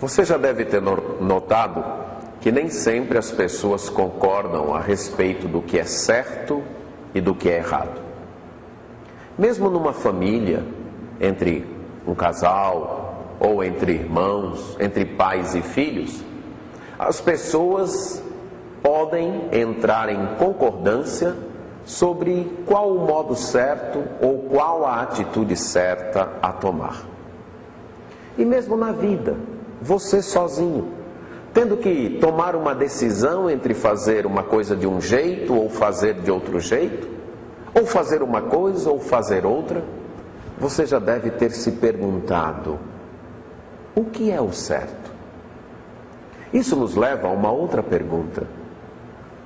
Você já deve ter notado que nem sempre as pessoas concordam a respeito do que é certo e do que é errado. Mesmo numa família, entre um casal ou entre irmãos, entre pais e filhos, as pessoas podem entrar em concordância sobre qual o modo certo ou qual a atitude certa a tomar. E mesmo na vida, você sozinho, tendo que tomar uma decisão entre fazer uma coisa de um jeito ou fazer de outro jeito, ou fazer uma coisa ou fazer outra, você já deve ter se perguntado: o que é o certo? Isso nos leva a uma outra pergunta: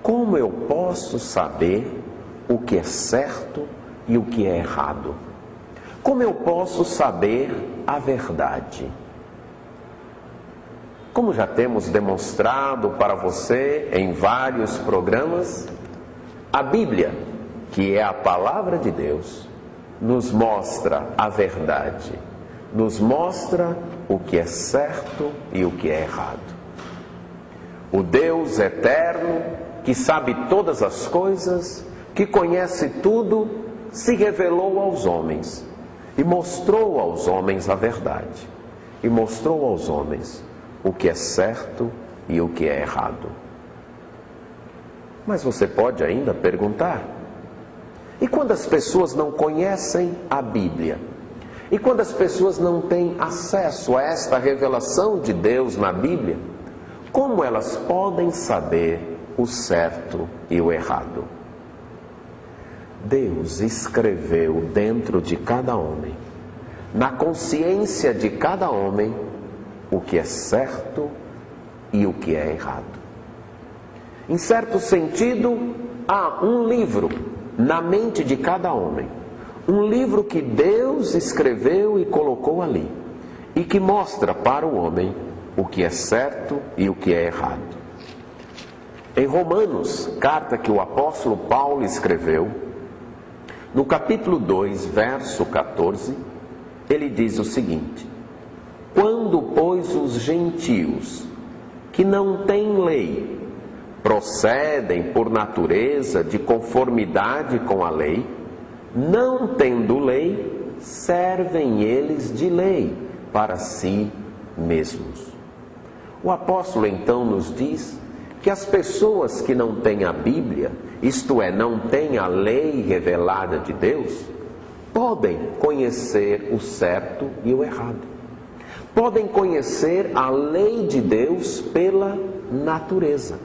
como eu posso saber o que é certo e o que é errado? Como eu posso saber a verdade? Como já temos demonstrado para você em vários programas, a Bíblia, que é a palavra de Deus, nos mostra a verdade, nos mostra o que é certo e o que é errado. O Deus eterno, que sabe todas as coisas, que conhece tudo, se revelou aos homens e mostrou aos homens a verdade, e mostrou aos homens o que é certo e o que é errado. Mas você pode ainda perguntar: e quando as pessoas não conhecem a Bíblia? E quando as pessoas não têm acesso a esta revelação de Deus na Bíblia, como elas podem saber o certo e o errado? Deus escreveu dentro de cada homem, na consciência de cada homem, o que é certo e o que é errado. Em certo sentido, há um livro na mente de cada homem, um livro que Deus escreveu e colocou ali, e que mostra para o homem o que é certo e o que é errado. Em Romanos, carta que o apóstolo Paulo escreveu, no capítulo 2, verso 14, ele diz o seguinte: quando, pois, os gentios, que não têm lei, procedem por natureza de conformidade com a lei, não tendo lei, servem eles de lei para si mesmos. O apóstolo então nos diz que as pessoas que não têm a Bíblia, isto é, não têm a lei revelada de Deus, podem conhecer o certo e o errado. Podem conhecer a lei de Deus pela natureza.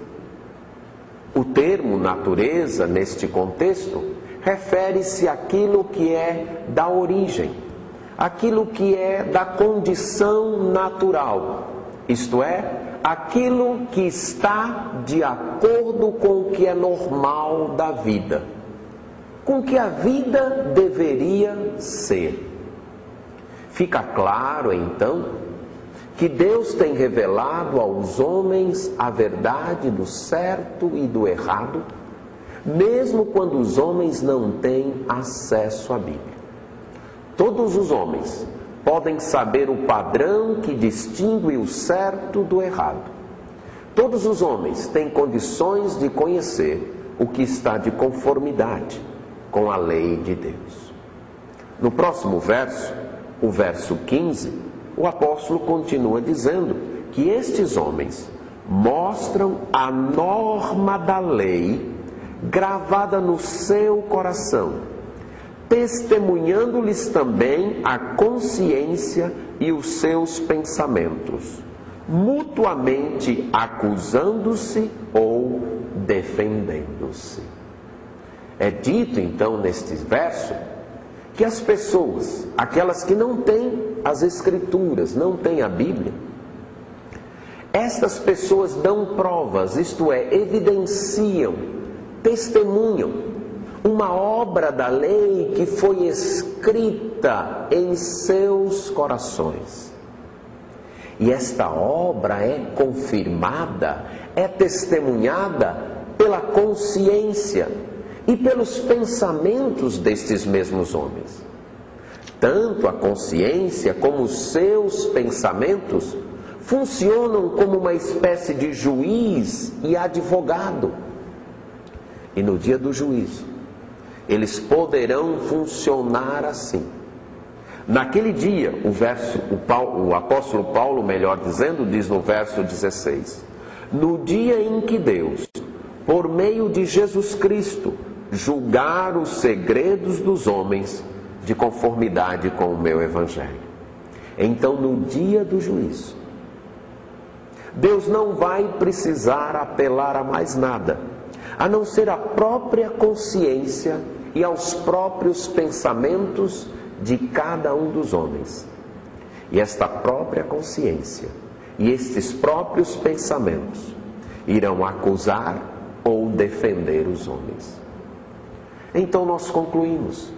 O termo natureza, neste contexto, refere-se àquilo que é da origem, aquilo que é da condição natural, isto é, aquilo que está de acordo com o que é normal da vida, com o que a vida deveria ser. Fica claro, então, que Deus tem revelado aos homens a verdade do certo e do errado, mesmo quando os homens não têm acesso à Bíblia. Todos os homens podem saber o padrão que distingue o certo do errado. Todos os homens têm condições de conhecer o que está de conformidade com a lei de Deus. No próximo verso, o verso 15, o apóstolo continua dizendo que estes homens mostram a norma da lei gravada no seu coração, testemunhando-lhes também a consciência e os seus pensamentos, mutuamente acusando-se ou defendendo-se. É dito então neste verso que as pessoas, aquelas que não têm as Escrituras, não têm a Bíblia, estas pessoas dão provas, isto é, evidenciam, testemunham uma obra da lei que foi escrita em seus corações. E esta obra é confirmada, é testemunhada pela consciência e pelos pensamentos destes mesmos homens. Tanto a consciência como os seus pensamentos funcionam como uma espécie de juiz e advogado. E no dia do juízo, eles poderão funcionar assim. Naquele dia, o apóstolo Paulo, melhor dizendo, diz no verso 16: no dia em que Deus, por meio de Jesus Cristo, julgar os segredos dos homens de conformidade com o meu evangelho. Então, no dia do juízo, Deus não vai precisar apelar a mais nada, a não ser a própria consciência e aos próprios pensamentos de cada um dos homens. E esta própria consciência e estes próprios pensamentos irão acusar ou defender os homens. Então nós concluímos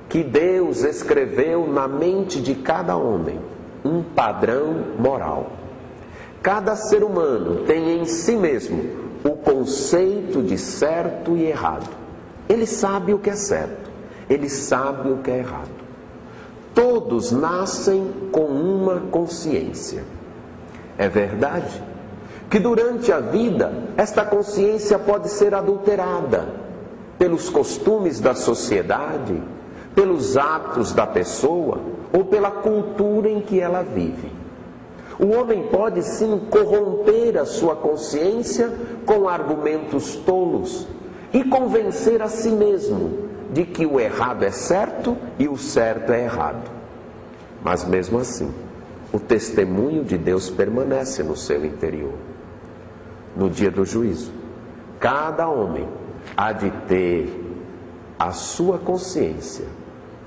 que Deus escreveu na mente de cada homem um padrão moral. Cada ser humano tem em si mesmo o conceito de certo e errado. Ele sabe o que é certo, ele sabe o que é errado. Todos nascem com uma consciência. É verdade que durante a vida esta consciência pode ser adulterada pelos costumes da sociedade, pelos hábitos da pessoa ou pela cultura em que ela vive. O homem pode sim corromper a sua consciência com argumentos tolos e convencer a si mesmo de que o errado é certo e o certo é errado. Mas mesmo assim, o testemunho de Deus permanece no seu interior. No dia do juízo, cada homem há de ter a sua consciência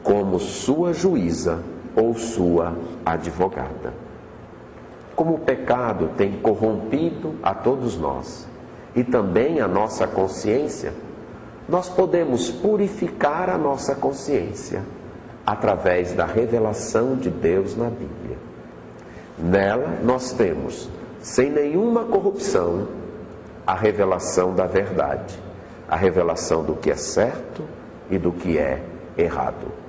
como sua juíza ou sua advogada. Como o pecado tem corrompido a todos nós e também a nossa consciência, nós podemos purificar a nossa consciência através da revelação de Deus na Bíblia. Nela nós temos, sem nenhuma corrupção, a revelação da verdade, a revelação do que é certo e do que é errado.